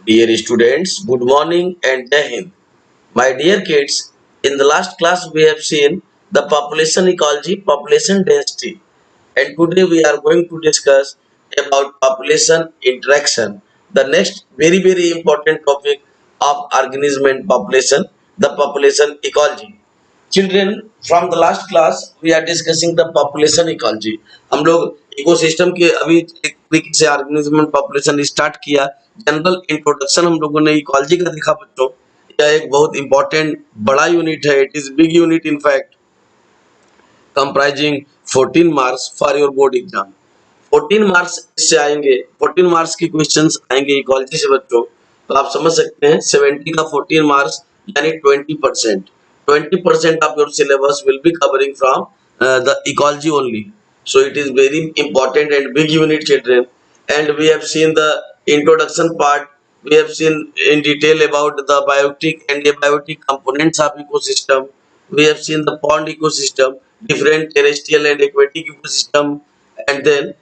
Dear students, good morning and Jai Hind. My dear kids, in the last class we have seen the population ecology, population density, and today we are going to discuss about population interaction, the next very important topic of organism and population, the population ecology. Children, from the last class we are discussing the population ecology. हम लोग ecosystem के अभी एक तरीके से organism and population start किया। General introduction हम लोगों ने इकोलॉजी का देखा बच्चों। यह एक बहुत इंपॉर्टेंट बड़ा यूनिट है। It is big unit in fact, comprising 14 marks for your board exam. 14 marks इससे आएंगे, 14 मार्क्स के क्वेश्चंस आएंगे इकोलॉजी से बच्चों। तो आप समझ सकते हैं 70 का 14 मार्क्स यानी 20%। 20% of your syllabus will be covering from the ecology only. So it is very important and big unit, children. And we have seen the introduction part. We have seen in detail about the biotic and abiotic components of ecosystem. We have seen the pond ecosystem, different terrestrial and aquatic ecosystem, and then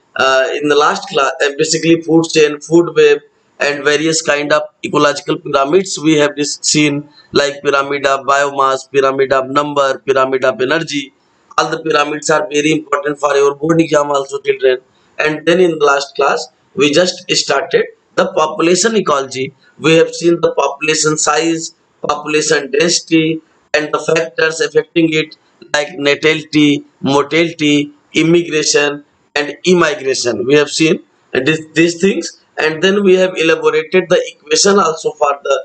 in the last class, basically food chain, food web, and various kind of ecological pyramids we have seen, like pyramid of biomass, pyramid of number, pyramid of energy. All the pyramids are very important for your board exam also, children. And then in the last class we just started the population ecology. We have seen the population size, population density, and the factors affecting it, like natality, mortality, immigration, and immigration. We have seen these things, and then we have elaborated the equation also for the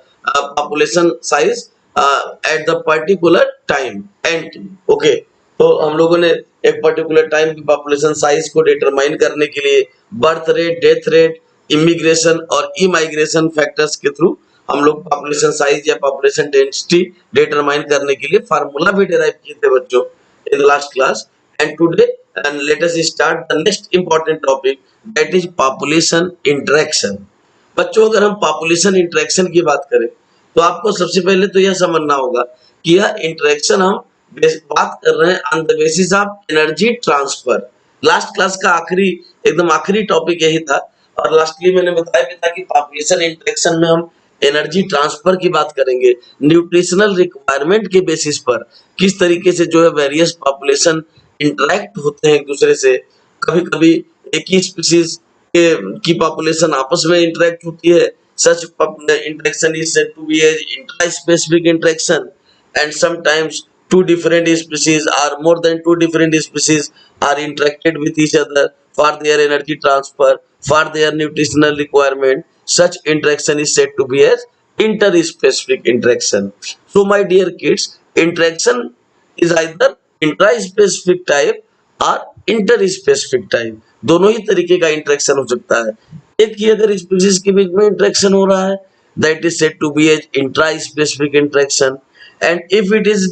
population size at the particular time and okay. तो हम लोगों ने एक particular time की population size को determine करने के लिए birth rate, death rate, immigration और इमाइग्रेशन फैक्टर्स के थ्रू हम लोग पॉपुलेशन साइज या पॉपुलेशन डेंसिटी डिटरमाइन करने के लिए फार्मूला भी डिराइव किए थे बच्चों in the last class. And today and let us start the next important topic, that is population interaction. बच्चों, अगर हम पॉपुलेशन इंटरेक्शन की बात करें तो आपको सबसे पहले तो यह समझना होगा कि यह इंटरेक्शन हम बात कर रहे हैं on the basis of energy transfer. Last class का आखिरी, एकदम आखिरी टॉपिक यही था। और लास्टली मैंने बताया भी था कि पॉपुलेशन इंटरेक्शन में हम एनर्जी ट्रांसफर की बात करेंगे, न्यूट्रिशनल रिक्वायरमेंट के बेसिस पर किस तरीके से जो है वेरियस पॉपुलेशन इंटरेक्ट होते हैं एक दूसरे से। कभी कभी एक ही स्पीशीज की पॉपुलेशन आपस में इंटरेक्ट होती है। Such interaction is said to be as intraspecific interaction, and sometimes two different species or more than two different species are interacted with each other for their energy transfer, for their nutritional requirement. Such interaction is said to be as interspecific interaction. So my dear kids, interaction is either intraspecific type और interspecific type, दोनों ही तरीके का interaction हो सकता है। एक ही अगर species के बीच में इंटरेक्शन हो रहा है, that is said to be as intraspecific interaction. and if it is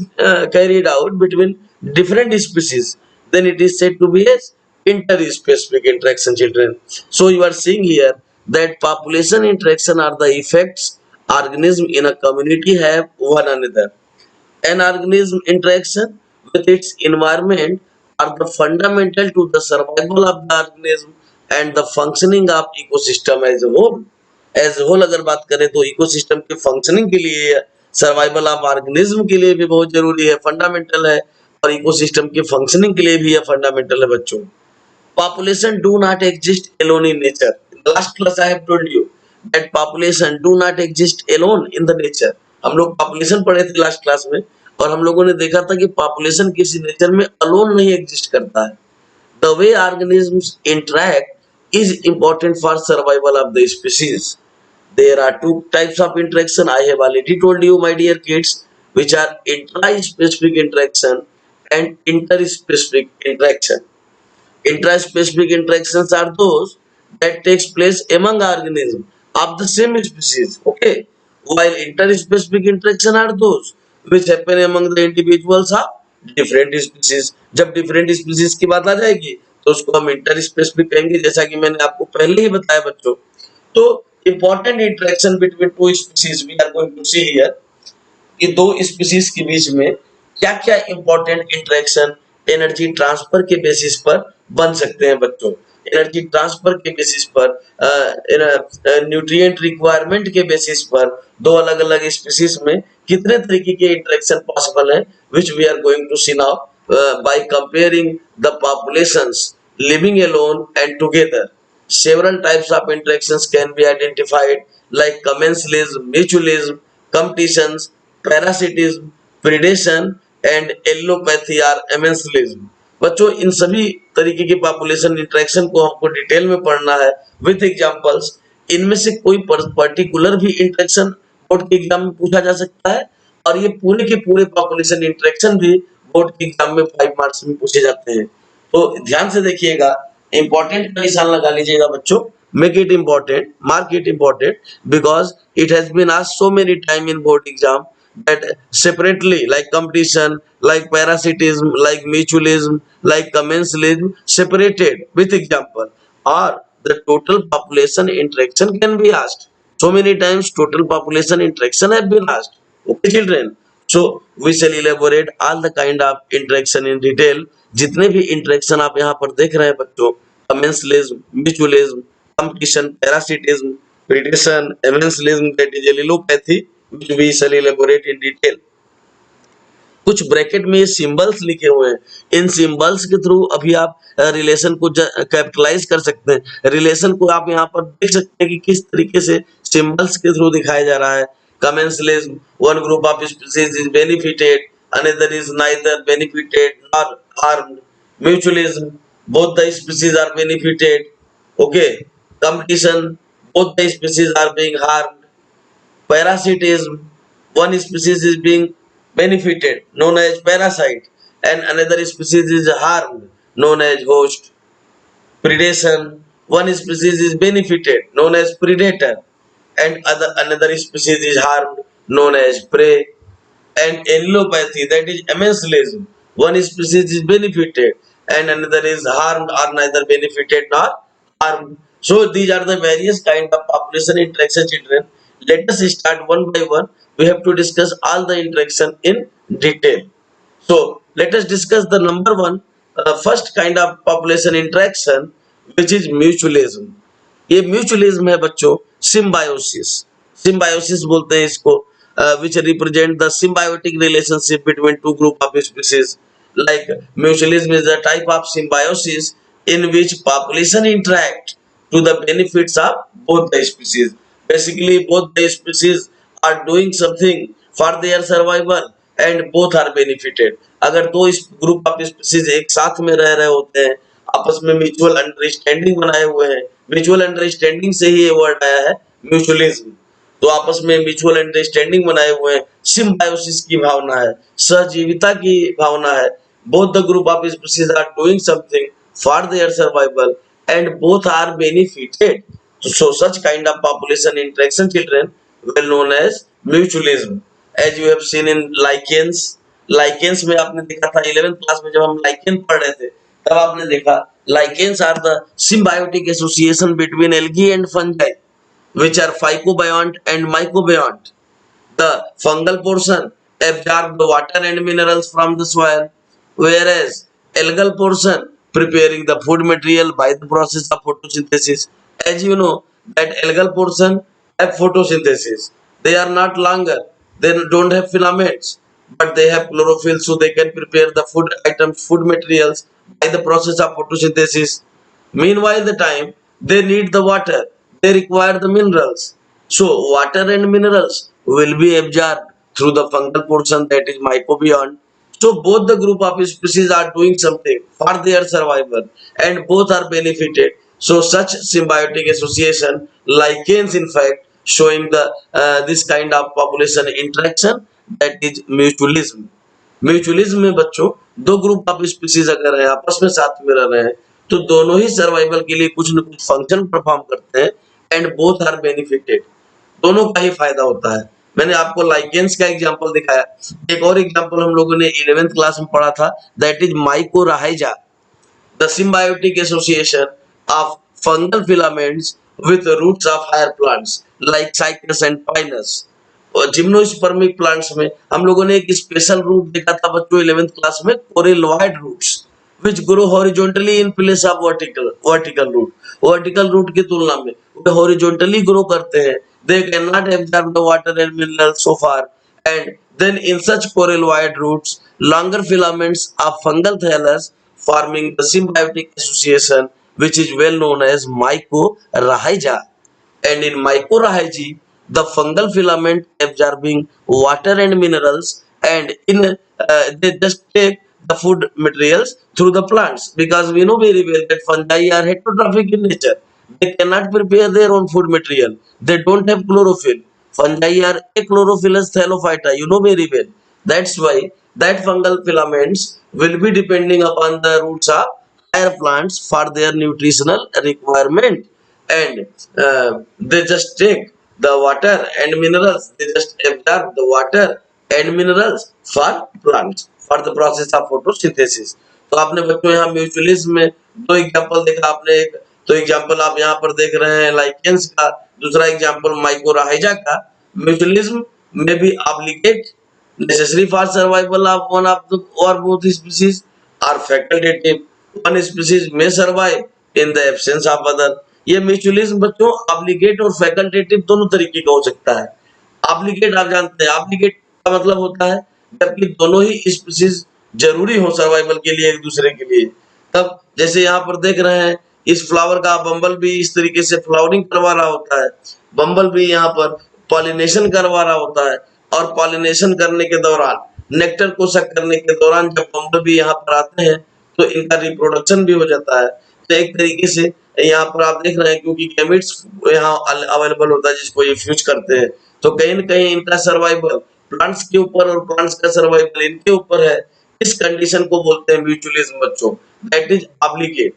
carried out between different species, then it is said to be as interspecific interaction, children. So you are seeing here that population interaction are the effects organism in a community have one another. An organism interaction with its environment are the fundamental to the survival of the organism and the functioning of ecosystem as a whole. As whole अगर बात करें तो ecosystem के functioning के लिए, survival of organism के लिए भी बहुत जरूरी है, फंडामेंटल है। और इकोसिस्टम के फंक्शनिंग के लिए भी यह फंडामेंटल है बच्चों। Population do not exist alone in nature. In the last class I have told you that population do not exist alone in the nature. हम लोग पॉपुलेशन पढ़े थे लास्ट क्लास में और हम लोगों ने देखा था कि पॉपुलेशन किसी नेचर में अलोन नहीं एग्जिस्ट करता है। The way organisms interact is important for survival of the species. There are two types of interaction. I have already told you, my dear kids, which are intraspecific interaction and interspecific interaction. Intraspecific interactions are those that takes place among organisms of the same species, okay? While interspecific interaction are those which happen among the individuals of different species. जब different species की बात आ जाएगी तो उसको हम interspecific कहेंगे, जैसा कि मैंने आपको पहले ही बताया बच्चों। तो important interaction between two species we are going to see here कि दो स्पीशीज के बीच में क्या क्या इंपॉर्टेंट इंटरेक्शन एनर्जी ट्रांसफर के बेसिस पर बन सकते हैं बच्चों। एनर्जी ट्रांसफर के बेसिस पर, न्यूट्रिएंट रिक्वायरमेंट के बेसिस पर दो अलग अलग स्पीसीज में कितने तरीके के इंटरेक्शन पॉसिबल है, which we are going to see now by comparing the populations living alone and together. Several types of interactions can be identified like commensalism, mutualism, competitions, parasitism, predation and allopathy or amensalism. बच्चों इन सभी तरीके की population interaction को हमको detail में पढ़ना है with examples. इनमें से कोई पर्टिकुलर भी इंटरेक्शन बोर्ड के एग्जाम में पूछा जा सकता है और ये पूरे के पूरे पॉपुलेशन इंटरेक्शन भी बोर्ड के एग्जाम में 5 मार्क्स में पूछे जाते हैं। तो ध्यान से देखिएगा, इंपॉर्टेंट का निशान लगा लीजिएगा बच्चों, make it important, mark it important because it has been asked so many time in board exam that separately like competition, like parasitism, like mutualism, like commensalism separated with example or the total population interaction can be asked. So many times total population interaction have been asked. Okay children, so we shall elaborate all the kind of interaction in detail. जितने भी interaction आप यहाँ पर देख रहे हैं बच्चों, commensalism, mutualism, competition, parasitism, predation, amensalism, that is allelopathy, which we shall elaborate in detail. कुछ ब्रैकेट में ये सिंबल्स लिखे हुए हैं, इन सिंबल्स के थ्रू अभी आप रिलेशन को कैपिटलाइज कर सकते हैं। रिलेशन को आप यहाँ पर देख सकते हैं कि किस तरीके से सिंबल्स के थ्रू दिखाया जा रहा है। commensalism, one group of species is benefited, another is neither benefited nor harmed. Mutualism, both the species are benefited. Okay. Competition, both the species are being harmed. Parasitism, one species is being benefited, known as parasite, and another species is harmed, known as host. Predation, one species is benefited, known as predator, and another species is harmed, known as prey. And allelopathy, that is amensalism, one species is benefited and another is harmed or neither benefited nor harmed. So these are the various kind of population interaction children. Let us start one by one. We have to discuss all the interaction in detail. So let us discuss the number one, first kind of population interaction, which is mutualism. ये mutualism है बच्चों, symbiosis, symbiosis बोलते हैं इसको, which represent the symbiotic relationship between two group of species. Like mutualism is a type of symbiosis in which population interact to the benefits of both the species. Basically, both the species are doing something for their survival and both are benefited. अगर दो group of species एक साथ में रह रहे होते हैं, आपस में म्यूचुअल अंडरस्टैंडिंग बनाए हुए हैं, म्यूचुअल अंडरस्टैंडिंग से ही ये वर्ड आया है म्यूचुअलिज्म। तो आपस में म्यूचुअल अंडरस्टैंडिंग बनाए हुए हैं, सिम्बायोसिस की भावना है, सहजीविता की भावना है। Both the group of species are doing something for their survival and both are benefited. So such kind of population interaction children well known as mutualism. As you have seen in lichens, lichens में आपने देखा था 11th class में जब हम lichen पढ़ रहे थे तब आपने देखा lichens are the symbiotic association between algae and fungi which are phycobiont and mycobiont. The fungal portion absorb the water and minerals from the soil, whereas algal portion preparing the food material by the process of photosynthesis. As you know that algal portion have photosynthesis. They are not longer. They don't have filaments, but they have chlorophyll, so they can prepare the food items, food materials by the process of photosynthesis. Meanwhile, the time they need the water, they require the minerals. So water and minerals will be absorbed through the fungal portion, that is mycobiont. So both the group of species are doing something for their survival and both are benefited. So such symbiotic association lichens in fact showing the this kind of population interaction, that is mutualism. Mutualism में बच्चों दो group of species अगर है आपस में साथ में रह रहे हैं तो दोनों ही सर्वाइवल के लिए कुछ न कुछ फंक्शन परफॉर्म करते हैं एंड बोथ आर बेनिफिटेड, दोनों का ही फायदा होता है। मैंने आपको लाइकेंस का एग्जांपल दिखाया, एक और एग्जांपल हम लोगों ने 11th क्लास में पढ़ा था, that is mycorrhiza, the symbiotic association of fungal filaments with roots of higher plants like cypress and Pinus. और जिम्नोस्पर्मिक प्लांट्स में हम लोगों ने एक स्पेशल रूट देखा था बच्चों 11th क्लास में, कोरिल्लॉइड roots which grow horizontally in place of vertical root. Vertical root की तुलना में वे horizontally grow करते हैं. They cannot absorb the water and minerals so far, and then in such coral wide roots, longer filaments of fungal thallus forming the symbiotic association, which is well known as mycorrhiza. And in mycorrhizae, the fungal filament absorbing water and minerals, and in they just take the food materials through the plants, because we know very well that fungi are heterotrophic in nature. They cannot prepare their own food material. They don't have chlorophyll. Fungi are achlorophyllous thallophyta. You know very well. That's why that fungal filaments will be depending upon the roots of higher plants for their nutritional requirement, and they just take the water and minerals. They just absorb the water and minerals for plants for the process of photosynthesis. तो आपने बच्चों यहाँ mutualism में दो example देखा आपने. एक तो एग्जांपल आप यहाँ पर देख रहे हैं लाइकेंस का, दूसरा एग्जांपल माइकोराइजा का. म्यूचुअलिज्म में भी obligate necessary for survival of one of the or both species are facultative. One species may survive in the absence of other. ये म्यूचुअलिज्म बच्चों ऑब्लिगेट और फैकल्टेटिव दोनों तरीके का हो सकता है. ऑब्लिगेट आप जानते हैं, ऑब्लिगेट का मतलब होता है जबकि दोनों ही स्पीसीज जरूरी हो सर्वाइवल के लिए एक दूसरे के लिए. तब जैसे यहाँ पर देख रहे हैं इस फ्लावर का बम्बल भी इस तरीके से फ्लावरिंग करवा रहा होता है. बम्बल भी यहाँ पर पॉलिनेशन करवा रहा होता है, और पॉलिनेशन करने के दौरान नेक्टर को सक करने के दौरान जब बम्बल भी यहाँ पर आते हैं तो इनका रिप्रोडक्शन भी हो जाता है. तो एक तरीके से यहाँ पर आप देख रहे हैं क्योंकि गैमेट्स यहाँ अवेलेबल होता है जिसको ये फ्यूज करते हैं, तो कहीं न कहीं इनका सर्वाइवल प्लांट्स के ऊपर और प्लांट्स का सर्वाइवल इनके ऊपर है. इस कंडीशन को बोलते हैं म्यूचुअलिज्म बच्चों. दैट इज ऑब्लिगेट,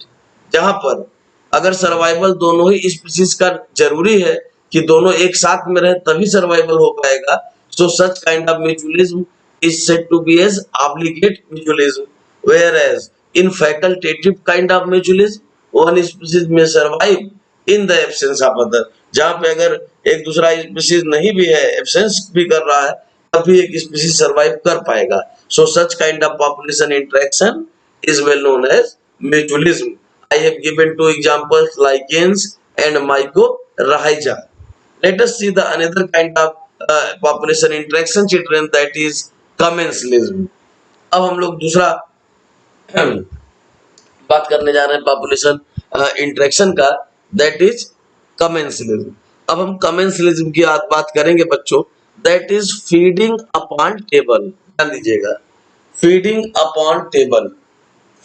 जहां पर अगर सर्वाइवल दोनों ही स्पीसीज का जरूरी है कि दोनों एक साथ में रहे तभी सर्वाइवल हो पाएगा. So such kind of mutualism is said to be as obligate mutualism, whereas in facultative kind of mutualism, one species may survive in the absence of other. जहाँ पे अगर एक दूसरा स्पीसीज नहीं भी है, एब्सेंस भी कर रहा है, तब भी एक स्पीसीज सर्वाइव कर पाएगा. So such kind of population interaction is well known as mutualism. I have given two examples, lichens and mycorrhiza. Let us see the another kind of population interaction children, that is commensalism. अब हम लोग दूसरा बात करने जा रहे हैं population interaction का, दैट इज कमेंसलिज्म. अब हम कमेंसलिज्म की बात करेंगे बच्चों. That is feeding upon table. ध्यान दीजिएगा, feeding upon table.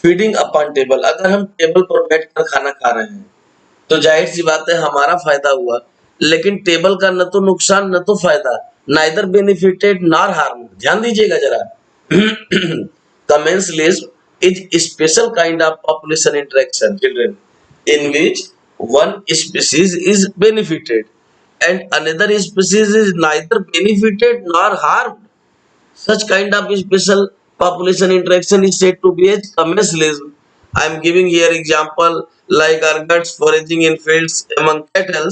Feeding upon table, अगर हम टेबल पर बैठकर खाना खा रहे हैं तो जाहिर सी बात है हमारा फायदा हुआ, लेकिन टेबल का न तो नुकसान न तो फायदा, नाइदर बेनिफिटेड नॉर हार्म. ध्यान दीजिएगा जरा. Commensalism is a special kind of population interaction, children, in which one species is benefited and another species is neither benefited nor harmed. Such kind of special population interaction is said to be as commensalism. I am giving here example like ergots foraging in fields among cattle.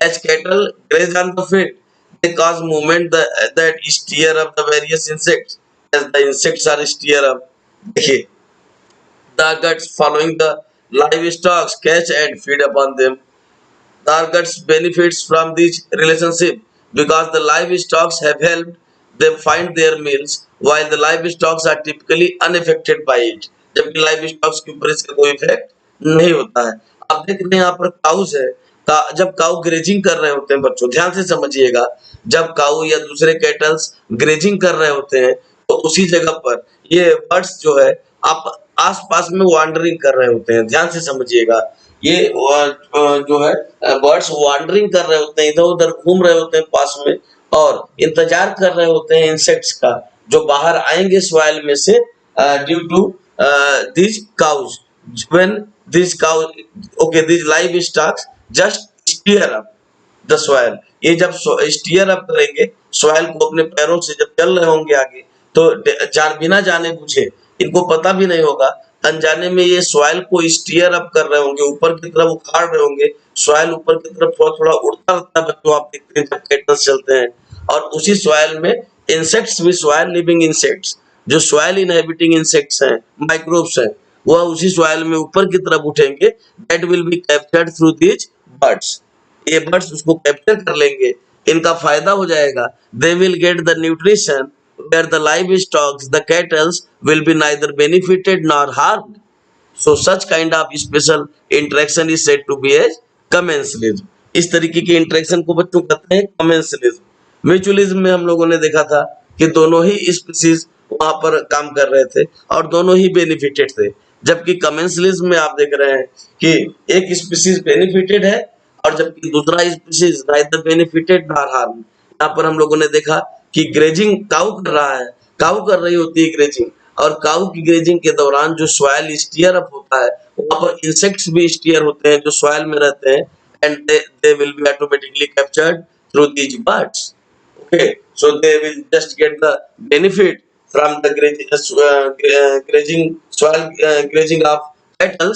As cattle graze on the field, they cause movement that stir up the various insects. As the insects are stir up, देखिए, the ergots following the livestock catch and feed upon them. The ergots benefits from this relationship because the livestock have helped them find their meals, while the livestock are typically unaffected by it. जबकि livestock के ऊपर इसका कोई effect नहीं होता है. आप देख रहे हैं यहाँ पर काउस है. जब काउ ग्रेजिंग कर रहे होते हैं बच्चों, ध्यान से समझिएगा, जब काउ या दूसरे कैटल्स ग्रेजिंग कर रहे होते हैं तो उसी जगह पर ये बर्ड्स जो है आप आस-पास में वांडरिंग कर रहे होते हैं. ध्यान से समझिएगा, ये जो है बर्ड्स वांडरिंग कर रहे होते हैं, इधर-उधर घूम रहे होते हैं पास में और इंतजार कर रहे होते हैं इंसेक्ट्स का जो बाहर आएंगे सॉइल में से due to these cows. When these cows, okay, these livestock just stir up the soil. ये जब stir up करेंगे soil को अपने पैरों से, जब चल रहे होंगे आगे, तो बिना जाने पूछे, इनको पता भी नहीं होगा, अनजाने में ये सॉइल को स्टीयर अप कर रहे होंगे, ऊपर की तरफ उखाड़ रहे होंगे. सॉइल ऊपर की तरफ थोड़ा थोड़ा उड़ता रहता है बच्चों, आप देखते हैं जब कैटल्स चलते हैं, और उसी सॉइल में इंसेक्ट्स भी, सॉइल लिविंग इंसेक्ट्स, जो सॉइल इनहेबिटिंग इंसेक्ट्स हैं, माइक्रोब्स हैं, वह उसी सॉइल में ऊपर की तरफ उठेंगे, that will be captured through these birds. ये बर्ड्स उसको कैप्चर कर लेंगे, इनका फायदा हो जाएगा। They will get the nutrition where the livestock, the cattle will be neither benefited nor harmed. So such kind of special interaction is said to be as commensalism. इस तरीके के इंटरेक्शन को बच्चों कहते हैं कमेंसलिज्म। म्यूचुअलिज्म में हम लोगों ने देखा था कि दोनों ही स्पीसीज वहां पर काम कर रहे थे और दोनों ही बेनिफिटेड थे, जबकि कमेंसलिज्म में आप देख रहे हैं कि एक स्पीसीज बेनिफिटेड है और जबकि दूसरा species neither benefited nor harm. यहाँ पर हम लोगों ने देखा कि ग्रेजिंग काऊ कर रहा है, काऊ कर रही होती है ग्रेजिंग, और काऊ की ग्रेजिंग के दौरान जो सॉइल स्टीयर अप होता है, वहां पर इंसेक्ट्स भी स्टीयर होते हैं जो सॉइल में रहते हैं, and they will be automatically captured through these birds. Okay, so they will just get the benefit from the grazing soil grazing of cattle,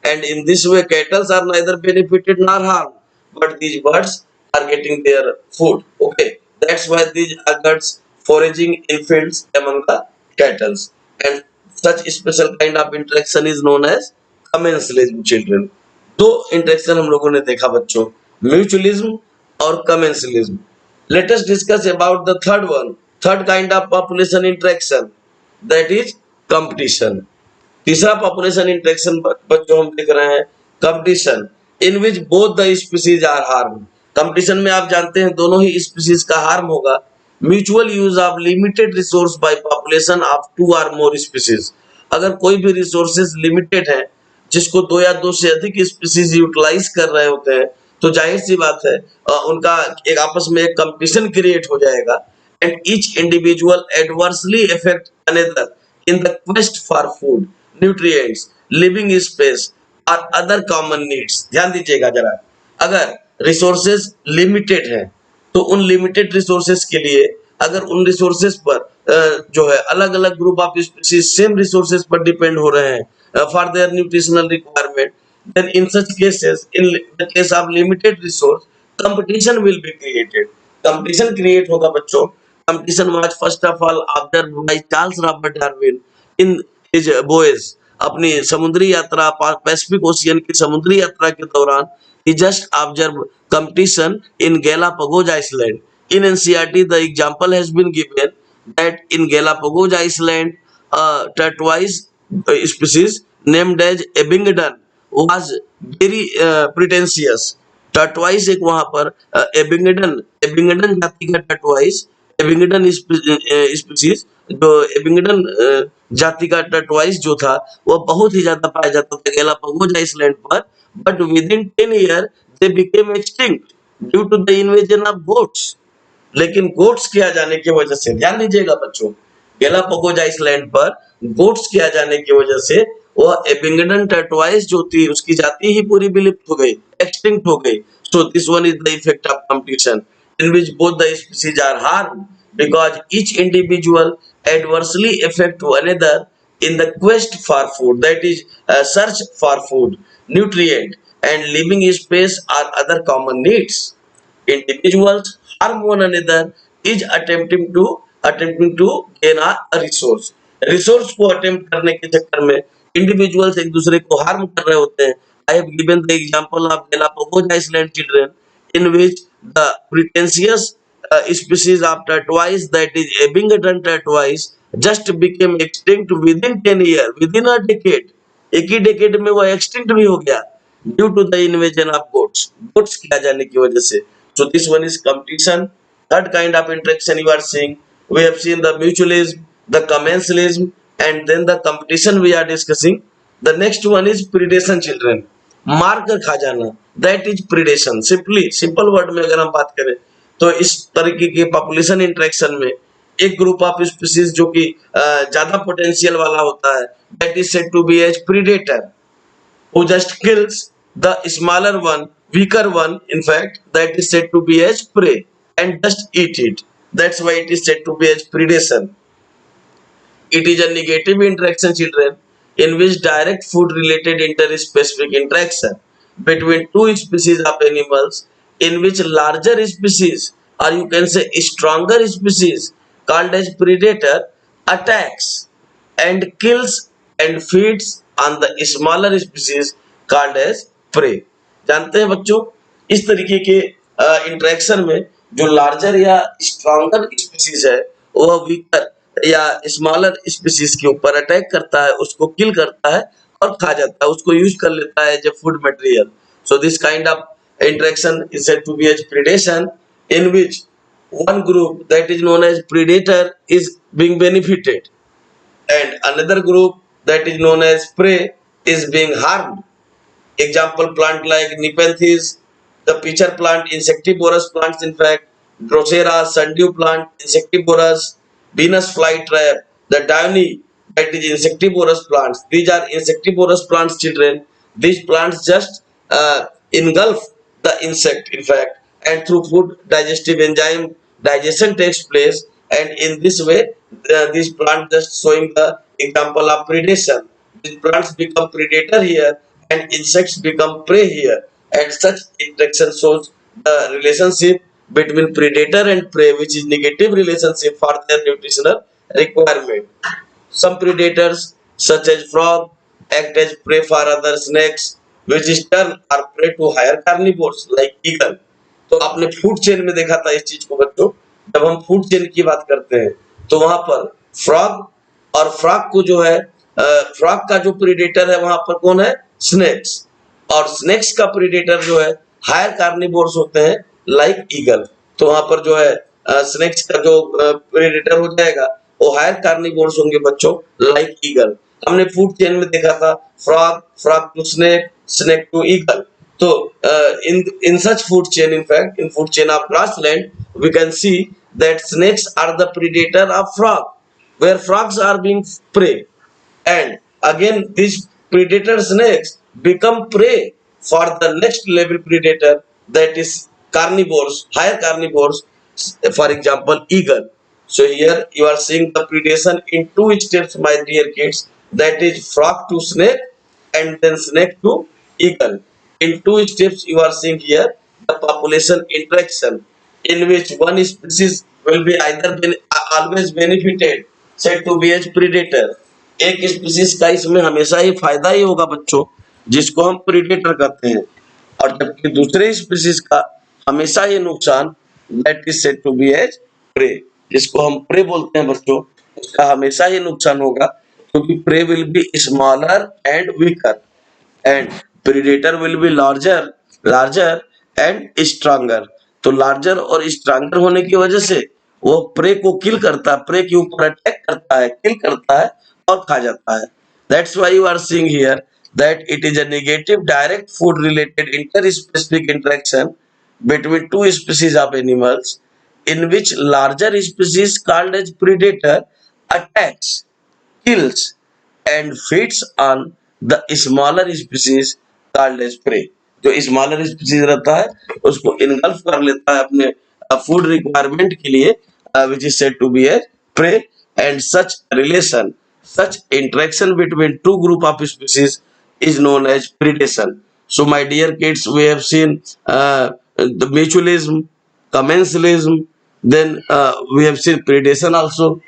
and in this way cattle are neither benefited nor harmed, but these birds are getting their food. Okay, that's why these occurs foraging in fields among the cattle, and such special kind of interaction is known as commensalism. Children, दो interaction हम लोगों ने देखा बच्चों, mutualism और commensalism. Let us discuss about the third one, third kind of population interaction, that is competition. तीसरा population interaction बच्चों हम देख रहे हैं competition, in which both the species are harm. Competition में आप जानते हैं दोनों ही स्पीसीज का हार्म होगा। Mutual use of limited resource by population of two और मोर स्पीसीज। अगर कोई भी रिसोर्सेज लिमिटेड है जिसको दो या दो से अधिक स्पीसीज यूटिलाइज कर रहे होते हैं, तो जाहिर सी बात है उनका एक आपस में एक कंपटीशन क्रिएट हो जाएगा, and each individual adversely affect another in the quest for food, nutrients, living space और अदर कॉमन नीड्स। ध्यान दीजिएगा जरा, अगर रिसोर्सेज लिमिटेड है तो उन लिमिटेड रिसोर्सेज के लिए अगर उन रिसोर्सेज पर जो है अलग अलग group of species same resources पर डिपेंड हो रहे हैं for their nutritional requirement, then in such cases, in the case of limited resource, competition will be created. Competition create होगा बच्चों। Competition was first of all observed by Charles Robert Darwin in his voyage, अपनी समुद्री यात्रा Pacific ocean की समुद्री यात्रा के दौरान he just observed competition in Galapagos Island. In NCERT, the example has been given that in Galapagos Island, tortoise species named as Abingdon was very pretentious. टर्टवाइस एक वहां पर एबिंगडन एबिंगडन जाति का टर्टवाइस, एबिंगडन स्पीसीज, जो एबिंगडन जाति का टर्टवाइस जो था वह बहुत ही ज्यादा पाया जाता था गैलापागोस आइलैंड पर, but within 10 year they became extinct due to the invasion of goats. लेकिन गोट्स के आ जाने की वजह से, ध्यान दीजिएगा बच्चों, गैलापागोस आइलैंड पर गोट्स के आ जाने की वजह से वह एबिंगडन टर्टवाइस जो थी उसकी जाति ही पूरी विलुप्त हो गई, एक्सटिंक्ट हो गई। So this one is the effect of competition in which both the species are harm because each individual adversely affect another in the quest for food, that is search for food, nutrient and living space or other common needs. Individuals harm one another is attempting to gain a resource. Resource को attempt करने के चक्कर में individuals एक दूसरे को harm कर रहे होते हैं। I have given the example of Galapagos island children in which the pretentious species of tortoise, that is Abingdon tortoise, just became extinct within 10 years, within a decade. एक ही डेकेड में वो एक्सटिंक्ट भी हो गया due to the invasion of goats, goats के आ जाने की वजह से। So this one is competition. Third kind of interaction you are seeing, we have seen the mutualism, the commensalism, and then the competition we are discussing. The next one is predation children, मार कर खा जाना, that is predation. Simply simple word में अगर हम बात करें तो इस तरीके के पॉपुलेशन इंटरेक्शन में एक ग्रुप ऑफ स्पीसीज जो कि ज्यादा पोटेंशियल वाला होता है, that is said to be as predator, who just kills the smaller one, weaker one, in fact, that is said to be as prey and just eat it. That's why it is said to be as predation. It is a negative interaction, children, in which direct food related interspecific interaction between two species of animals, in which larger species, or you can say stronger species called as predator, attacks and kills and feeds on the smaller species called as prey. जानते हैं बच्चों, इस तरीके के interaction में जो larger या stronger species है वह वीकर या स्मॉलर स्पीसीज के ऊपर अटैक करता है, उसको किल करता है और खा जाता है, उसको यूज कर लेता है as a food material. So this kind of interaction is said to be as predation, in which one group that is known as predator is being benefited and another group that is known as prey is being harmed. Example plant like Nepenthes, the pitcher plant, insectivorous plants in fact, Drosera, sundew plant, insectivorous, Venus flytrap, the downy, that is insectivorous plants. These are insectivorous plants, children. These plants just engulf the insect in fact, and through food digestive enzyme digestion takes place, and in this way these plants just showing the example of predation. These plants become predator here and insects become prey here, and such interaction shows the relationship between predator and prey, which is negative relationship for their nutritional requirement. Some predators such as frog act as prey for other snakes, which in turn are prey to higher carnivores like eagle. तो आपने food chain में देखा था इस चीज को बच्चों. जब हम फूड चेन की बात करते हैं तो वहां पर फ्रॉग और फ्रॉग को जो है फ्रॉग का जो प्रीडेटर है वहां पर कौन है? स्नेक्स. और स्नेक्स का प्रीडेटर जो है हायर कार्निवोर्स होते हैं लाइक ईगल. तो वहां पर जो है स्नेक्स का जो प्रीडेटर हो जाएगा वो हायर कार्निवोर्स होंगे बच्चों लाइक ईगल. हमने फूड चेन में देखा था frog, frog to snake, snake to eagle. So in such food chain, in fact, in food chain of grassland, we can see that snakes are the predator of frog, where frogs are being prey, and again these predator snakes become prey for the next level predator, that is carnivores, higher carnivores, for example eagle. So here you are seeing the predation in two steps, my dear kids, that is frog to snake and then snake to eagle. In two steps you are seeing here the population interaction, in which one species will be either always benefited, said to be as predator. एक species का इसमें हमेशा ही फायदा ही होगा बच्चों, जिसको हम predator कहते हैं, और जबकि दूसरे स्पीसीज का हमेशा ही नुकसान, that is said to be as prey, जिसको हम प्रे बोलते हैं बच्चों, उसका हमेशा ही नुकसान होगा, क्योंकि prey will be smaller and weaker and predator will be larger and stronger. तो larger और stronger होने की वजह से वो prey को kill करता है, prey के ऊपर attack करता है, kill करता है और खा जाता है. That's why you are seeing here that it is a negative direct food related interspecific interaction between two species of animals, in which larger species called as predator attacks, kills and feeds on the smaller species called as prey. जो smaller species रहता है उसको engulf कर लेता है अपने food requirement के लिए, which is said to be a prey, and such relation, such interaction between two group of species is known as predation. So my dear kids, we have seen the mutualism, commensalism, then we have seen predation also.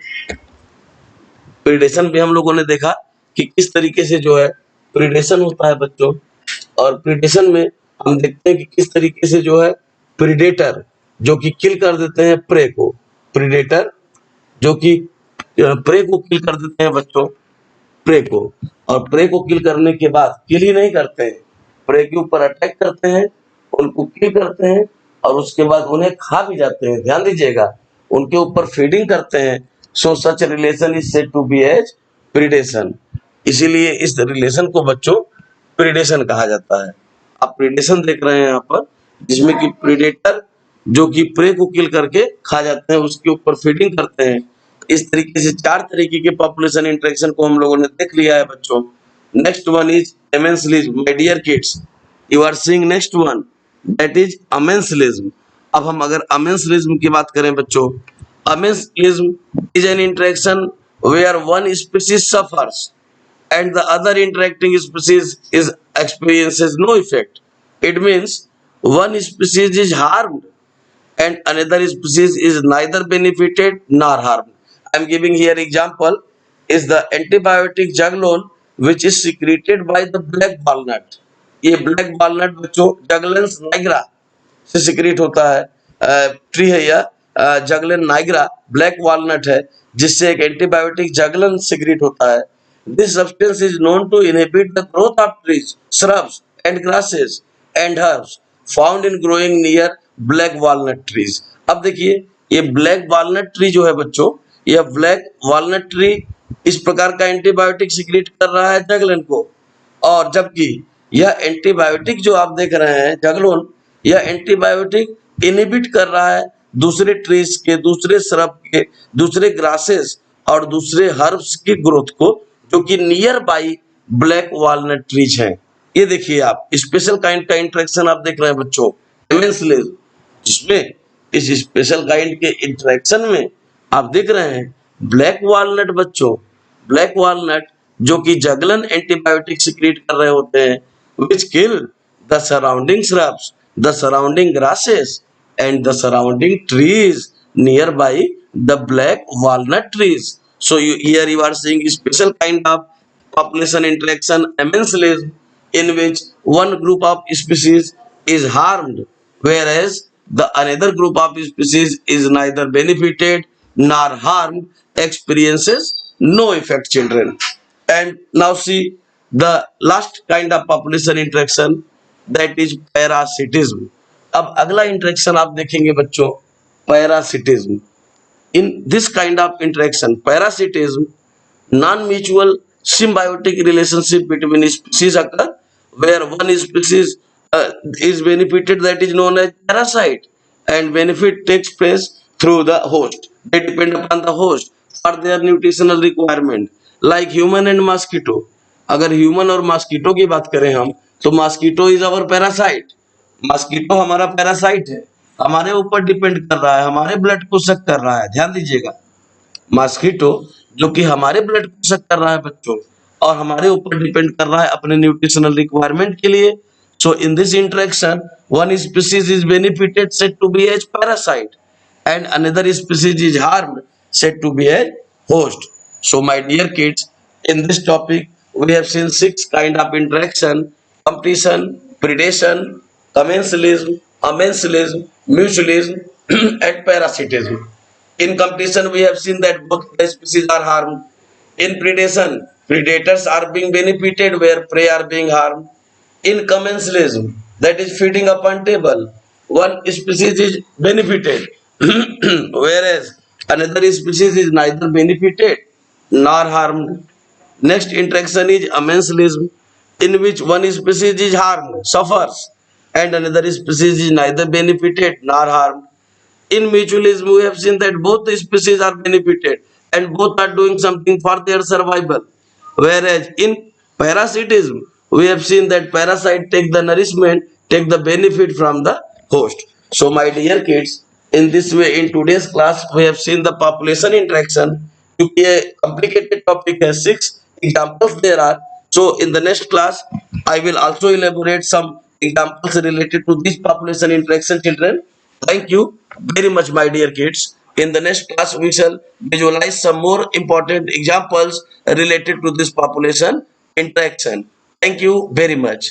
Predation भी हम लोगों ने देखा कि किस तरीके से जो है प्रीडेशन होता है बच्चों, और प्रीडेशन में हम देखते हैं कि किस तरीके से जो है प्रीडेटर जो कि किल कर देते हैं प्रे को, प्रीडेटर जो कि प्रे को किल कर देते हैं बच्चों, प्रे को, और प्रे को किल करने के बाद किल ही नहीं करते हैं, प्रे के ऊपर अटैक करते हैं, उनको किल करते हैं और उसके बाद उन्हें खा भी जाते हैं. ध्यान दीजिएगा, उनके ऊपर फीडिंग करते हैं. So such relation is said to be as predation. इसीलिए इस रिलेशन को बच्चों प्रीडेशन कहा जाता है. आप प्रीडेशन देख रहे हैं यहाँ पर, जिसमें कि प्रीडेटर जो कि प्रे को किल करके खा जाते हैं, उसके ऊपर फीडिंग करते हैं. इस तरीके से चार तरीके के पॉपुलेशन इंटरेक्शन को हम लोगों ने देख लिया है बच्चों. Next one is amensalism. My dear kids, you are seeing next one, that is amensalism. अब हम अगर अमेंसलिज्म की बात करें बच्चों, amensalism is an interaction where one species suffers and the other interacting species experiences no effect. It means one species is harmed and another species is neither benefited nor harmed. I am giving here example is the antibiotic juglone which is secreted by the black walnut. ये black walnut बच्चों जगलेंस Niagara से secrete होता है। Tree है यह जगलन Niagara black walnut है जिससे एक एंटीबायोटिक जगलन सिक्रीट होता है। This substance is known to inhibit the growth of trees, shrubs and grasses and herbs found in growing near black walnut trees। अब देखिए ये ब्लैक वॉलनट ट्री जो है बच्चों, यह ब्लैक वॉलनट ट्री इस प्रकार का एंटीबायोटिक सिक्रीट कर रहा है जगलन को, और जबकि यह एंटीबायोटिक जो आप देख रहे हैं जगलोन, यह एंटीबायोटिक इनहिबिट कर रहा है दूसरे ट्रीज के, दूसरे श्रब के, दूसरे ग्रासेस और दूसरे हर्ब्स की ग्रोथ को जो कि near by black walnut trees हैं। ये देखिए आप स्पेशल काइंड का इंटरेक्शन आप देख रहे हैं बच्चों इमेंसली, जिसमें इस स्पेशल काइंड के इंटरेक्शन में आप देख रहे हैं ब्लैक वॉलनट बच्चों, ब्लैक वॉलनट जो कि जगलन एंटीबायोटिक सिक्रीट कर रहे होते हैं, which kill the surrounding shrubs, the surrounding grasses and the surrounding trees nearby the black walnut trees। So here you are seeing a special kind of population interaction amensalism in which one group of species is harmed whereas the another group of species is neither benefited nor harmed, experiences no effect children। And now see the last kind of population interaction, that is parasitism। अब अगला interaction आप देखेंगे बच्चों parasitism. In this kind of interaction, parasitism, non-mutual symbiotic relationship between species occur where one species is benefited, that is known as parasite, and benefit takes place through the host। They depend upon the host for their nutritional requirement, like human and mosquito। अगर human और mosquito की बात करें हम, तो mosquito is our parasite, mosquito हमारा parasite है, हमारे ऊपर डिपेंड कर रहा है, हमारे ब्लड को सक कर रहा है। ध्यान दीजिएगा, मॉस्किटो जो कि हमारे ब्लड को सक कर रहा है बच्चों और हमारे ऊपर डिपेंड कर रहा है अपने न्यूट्रिशनल रिक्वायरमेंट के लिए। So in this interaction one species is benefited said to be as parasite and another species is harmed said to be a host। So my dear kids, in this topic we have seen 6 kind of interaction: competition, predation, commensalism, amensalism, mutualism and parasitism। In competition we have seen that both the species are harmed। In predation, predators are being benefited where prey are being harmed। In commensalism, that is feeding upon table, one species is benefited whereas another species is neither benefited nor harmed। Next interaction is amensalism, in which one species is harmed, suffers, and another species is neither benefited nor harmed। In mutualism we have seen that both the species are benefited and both are doing something for their survival, whereas in parasitism we have seen that parasite take the nourishment, take the benefit from the host। So my dear kids, in this way in today's class we have seen the population interaction to be a complicated topic, has 6 examples there are। So in the next class I will also elaborate some examples related to this population interaction children। Thank you very much my dear kids। In the next class we shall visualize some more important examples related to this population interaction। Thank you very much।